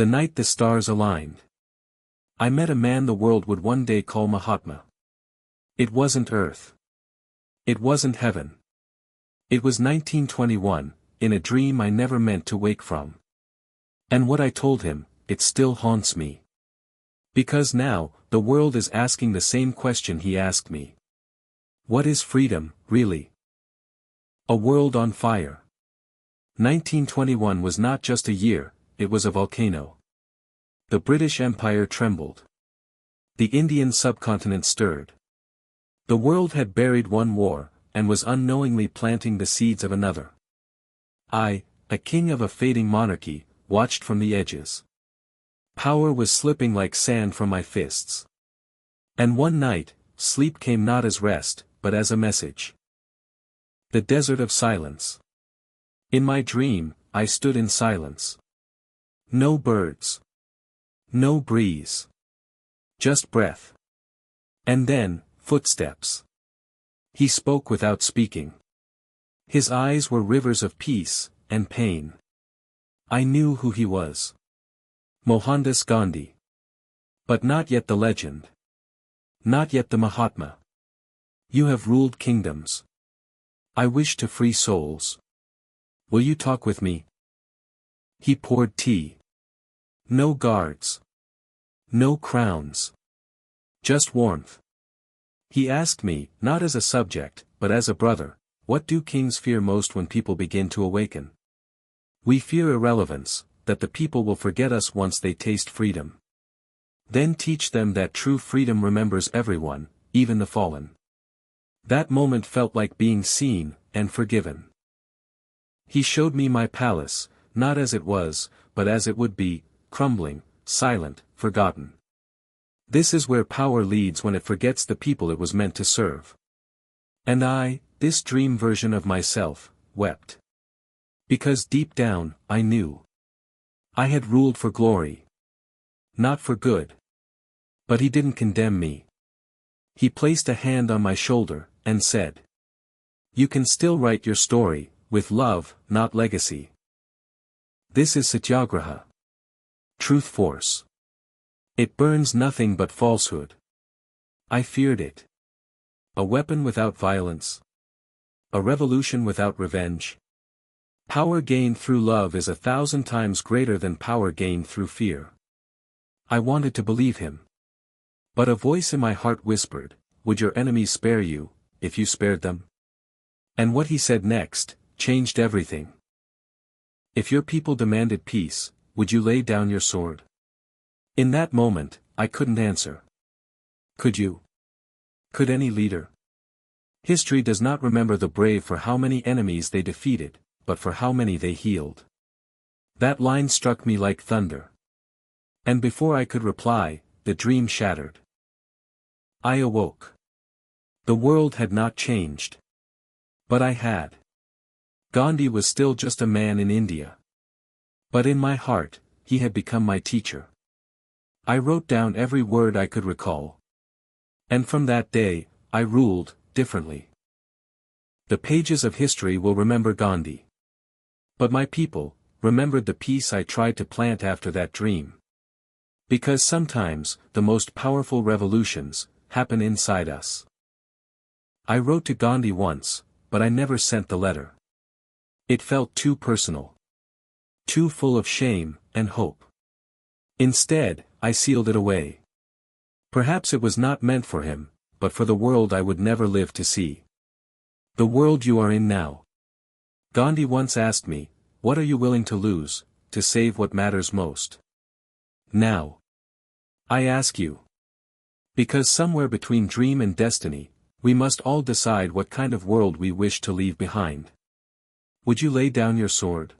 The night the stars aligned. I met a man the world would one day call Mahatma. It wasn't Earth. It wasn't heaven. It was 1921, in a dream I never meant to wake from. And what I told him, it still haunts me. Because now, the world is asking the same question he asked me. What is freedom, really? A world on fire. 1921 was not just a year, it was a volcano. The British Empire trembled. The Indian subcontinent stirred. The world had buried one war, and was unknowingly planting the seeds of another. I, a king of a fading monarchy, watched from the edges. Power was slipping like sand from my fists. And one night, sleep came not as rest, but as a message. The desert of silence. In my dream, I stood in silence. No birds. No breeze. Just breath. And then, footsteps. He spoke without speaking. His eyes were rivers of peace, and pain. I knew who he was. Mohandas Gandhi. But not yet the legend. Not yet the Mahatma. You have ruled kingdoms. I wish to free souls. Will you talk with me? He poured tea. No guards. No crowns. Just warmth. He asked me, not as a subject, but as a brother, what do kings fear most when people begin to awaken? We fear irrelevance, that the people will forget us once they taste freedom. Then teach them that true freedom remembers everyone, even the fallen. That moment felt like being seen, and forgiven. He showed me my palace, not as it was, but as it would be, crumbling, silent, forgotten. This is where power leads when it forgets the people it was meant to serve. And I, this dream version of myself, wept. Because deep down, I knew. I had ruled for glory. Not for good. But he didn't condemn me. He placed a hand on my shoulder, and said, "You can still write your story, with love, not legacy. This is satyagraha. Truth force. It burns nothing but falsehood." I feared it. A weapon without violence. A revolution without revenge. Power gained through love is 1,000 times greater than power gained through fear. I wanted to believe him. But a voice in my heart whispered, "Would your enemies spare you, if you spared them?" And what he said next, changed everything. "If your people demanded peace, would you lay down your sword?" In that moment, I couldn't answer. Could you? Could any leader? History does not remember the brave for how many enemies they defeated, but for how many they healed. That line struck me like thunder. And before I could reply, the dream shattered. I awoke. The world had not changed. But I had. Gandhi was still just a man in India. But in my heart, he had become my teacher. I wrote down every word I could recall. And from that day, I ruled, differently. The pages of history will remember Gandhi. But my people, remembered the peace I tried to plant after that dream. Because sometimes, the most powerful revolutions, happen inside us. I wrote to Gandhi once, but I never sent the letter. It felt too personal. Too full of shame, and hope. Instead, I sealed it away. Perhaps it was not meant for him, but for the world I would never live to see. The world you are in now. Gandhi once asked me, "What are you willing to lose, to save what matters most?" Now. I ask you. Because somewhere between dream and destiny, we must all decide what kind of world we wish to leave behind. Would you lay down your sword?